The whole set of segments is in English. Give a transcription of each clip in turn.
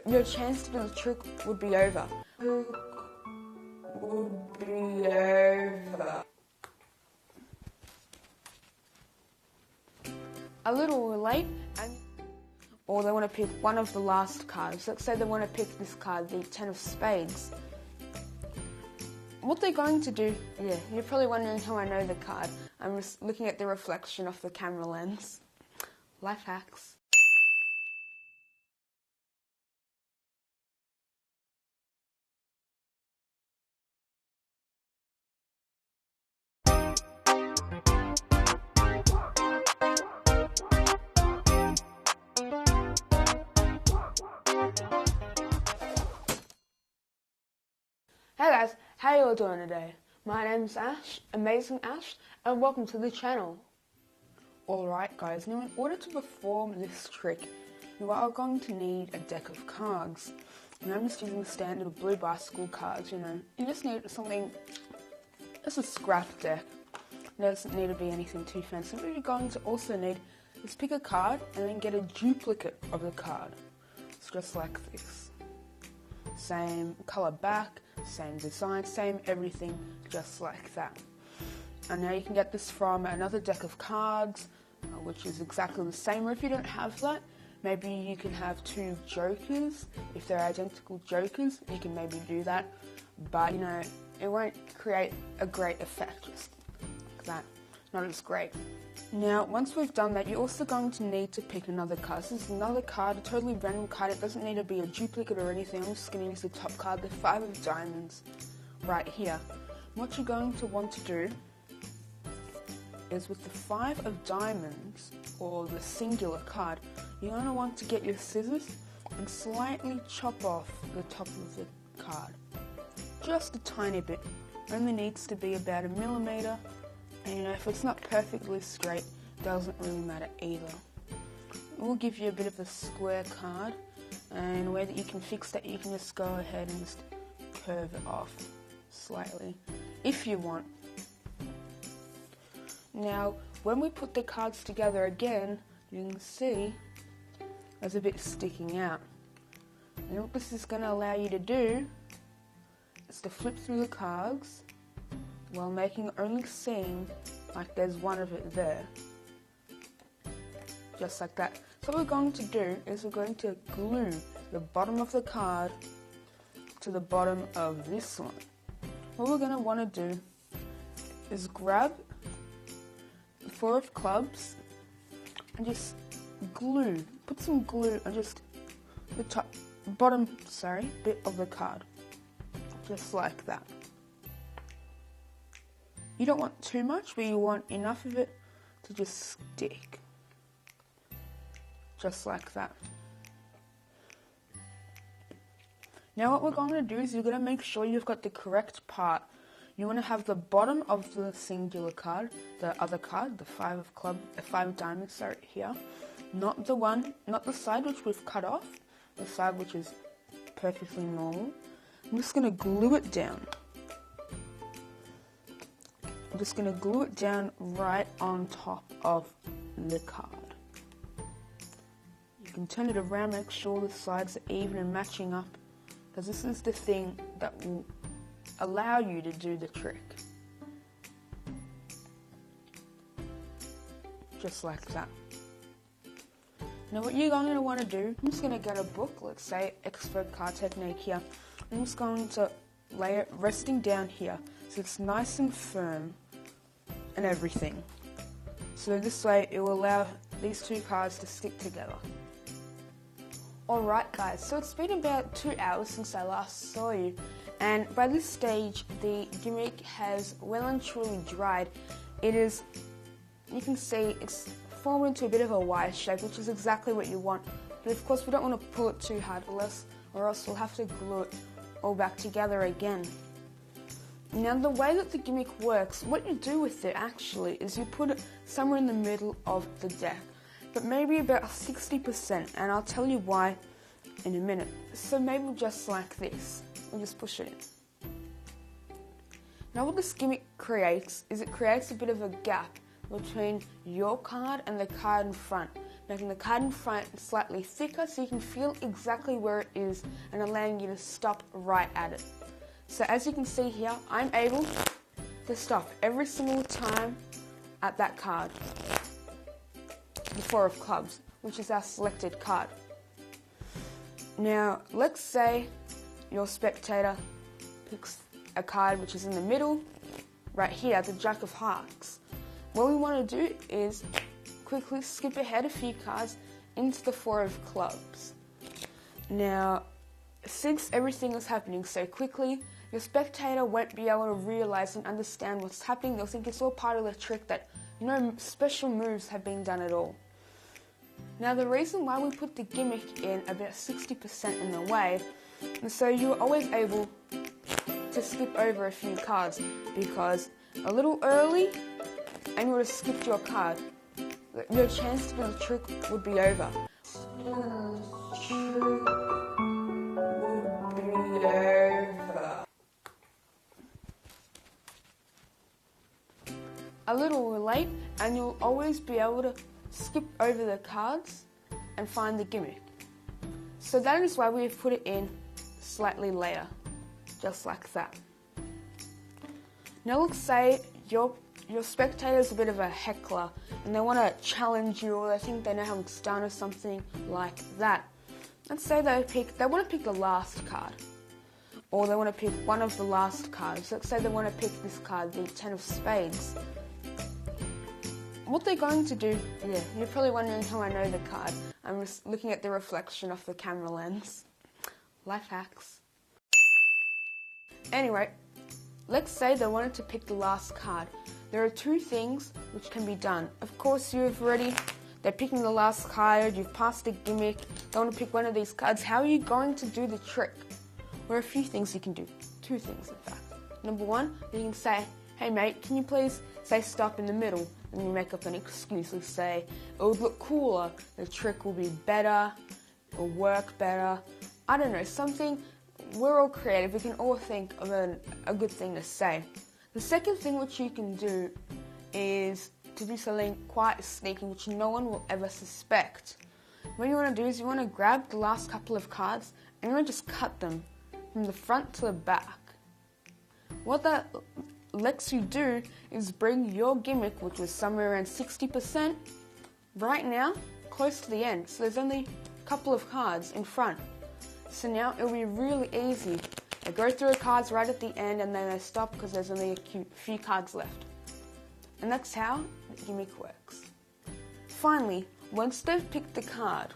your chance to do the trick would be over. Would be over. A little late, or they want to pick one of the last cards. Let's say they want to pick this card, the 10 of spades. What they're going to do, you're probably wondering how I know the card. I'm just looking at the reflection of the camera lens. Life hacks. Hey guys, how you all doing today? My name's Ash, Amazing Ash, and welcome to the channel. Alright guys, now in order to perform this trick, you are going to need a deck of cards. And I'm just using the standard blue bicycle cards, you just need something, it's a scrap deck. It doesn't need to be anything too fancy. What you're going to also need is pick a card and then get a duplicate of the card. It's just like this. Same colour back, same design, same everything, just like that. And now you can get this from another deck of cards, which is exactly the same. Or if you don't have that, maybe you can have two jokers. If they're identical jokers, you can maybe do that. But, it won't create a great effect, just like that. Not as great. Now, once we've done that, you're also going to need to pick another card. This is another card, a totally random card. It doesn't need to be a duplicate or anything. I'm just going to use the top card, the 5 of diamonds, right here. What you're going to want to do is with the 5 of diamonds, or the singular card, you're going to want to get your scissors and slightly chop off the top of the card. Just a tiny bit. Only needs to be about 1 millimeter. And if it's not perfectly straight, it doesn't really matter either. It will give you a bit of a square card, and a way that you can fix that, you can just go ahead and just curve it off slightly, if you want. Now, when we put the cards together again, you can see there's a bit sticking out. And what this is going to allow you to do is to flip through the cards while making it only seem like there's one of it there. Just like that. So what we're going to do is we're going to glue the bottom of the card to the bottom of this one. What we're going to want to do is grab the 4 of clubs and just put some glue on just the bottom bit of the card. Just like that. You don't want too much, but you want enough of it to just stick. Just like that. Now what we're going to do is you're going to make sure you've got the correct part. You want to have the bottom of the singular card, the other card, the 5 of diamonds, here. Not the side which we've cut off, the side which is perfectly normal. I'm just going to glue it down. I'm just going to glue it down right on top of the card. You can turn it around, make sure the sides are even and matching up, because this is the thing that will allow you to do the trick. Just like that. Now what you're going to want to do, I'm just going to get a book, let's say Expert Card Technique here. I'm just going to lay it resting down here so it's nice and firm and everything. So this way it will allow these two cards to stick together. Alright guys, so it's been about 2 hours since I last saw you, and by this stage the gimmick has well and truly dried. You can see it's formed into a bit of a Y shape, which is exactly what you want. But of course we don't want to pull it too hard or else we'll have to glue it all back together again. Now the way that the gimmick works, what you do with it actually is you put it somewhere in the middle of the deck, but maybe about 60%, and I'll tell you why in a minute. So maybe just like this, we'll just push it in. Now what this gimmick creates is it creates a bit of a gap between your card and the card in front. making the card in front slightly thicker so you can feel exactly where it is and allowing you to stop right at it. So as you can see here, I'm able to stop every single time at that card, the 4 of clubs, which is our selected card. Now, let's say your spectator picks a card which is in the middle, right here, the Jack of Hearts. What we want to do is quickly skip ahead a few cards into the 4 of clubs. Now, since everything is happening so quickly, your spectator won't be able to realize and understand what's happening. They'll think it's all part of the trick, that no special moves have been done at all. Now, the reason why we put the gimmick in about 60% in the wave is so you're always able to skip over a few cards, because a little early and you would have skipped your card, your chance to do the trick would be over. A little late, and you'll always be able to skip over the cards and find the gimmick. So that is why we've put it in slightly later, just like that. Now let's say your spectator's a bit of a heckler and they want to challenge you, or they think they know how it's done or something like that. Let's say they want to pick the last card, or they want to pick one of the last cards. Let's say they want to pick this card, the 10 of spades. What they're going to do, you're probably wondering how I know the card. I'm just looking at the reflection of the camera lens. Life hacks. Anyway, let's say they wanted to pick the last card. There are 2 things which can be done. Of course, they're picking the last card, you've passed the gimmick, they want to pick one of these cards. How are you going to do the trick? There are a few things you can do. 2 things, in fact. Number 1, you can say, "Hey mate, can you please say stop in the middle?" And you make up an excuse. You say, "It would look cooler, the trick will be better, it'll work better." I don't know, something. We're all creative, we can all think of a good thing to say. The second thing which you can do is to do something quite sneaky which no one will ever suspect. What you want to do is you want to grab the last couple of cards and you want to just cut them from the front to the back. What that lets you do is bring your gimmick, which was somewhere around 60%, right now close to the end. So there's only a couple of cards in front. So now it'll be really easy. They go through the cards right at the end and then they stop because there's only a few cards left. And that's how the gimmick works. Finally, once they've picked the card,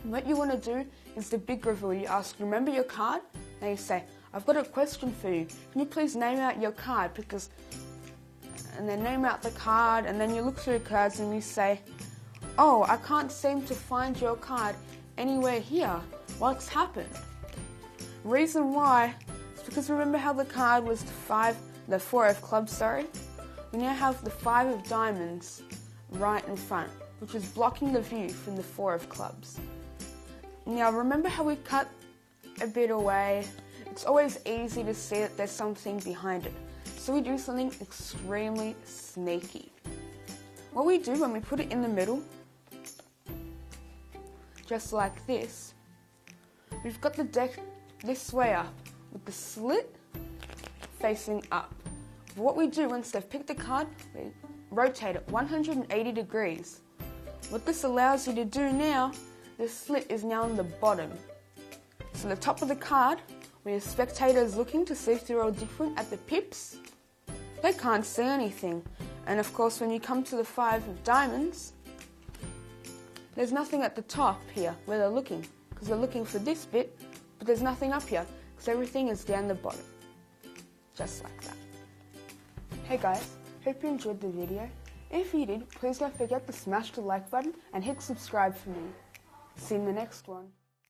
what you want to do is the big reveal. You ask, "Remember your card?" And you say, "I've got a question for you. Can you please name out your card?" And then name out the card, and then you look through the cards and you say, "Oh, I can't seem to find your card anywhere here. What's happened?" Reason why is because remember how the card was the 4 of clubs, We now have the 5 of diamonds right in front, which is blocking the view from the 4 of clubs. Now remember how we cut a bit away? It's always easy to see that there's something behind it. So we do something extremely sneaky. What we do when we put it in the middle, just like this, we've got the deck this way up, with the slit facing up. What we do once they've picked the card, we rotate it 180 degrees. What this allows you to do now, the slit is now on the bottom. So the top of the card, where the spectator is looking to see if they're all different at the pips, they can't see anything. And of course, when you come to the 5 of diamonds, there's nothing at the top here where they're looking, because they're looking for this bit, but there's nothing up here, because everything is down the bottom. Just like that. Hey guys, hope you enjoyed the video. If you did, please don't forget to smash the like button and hit subscribe for me. See you in the next one.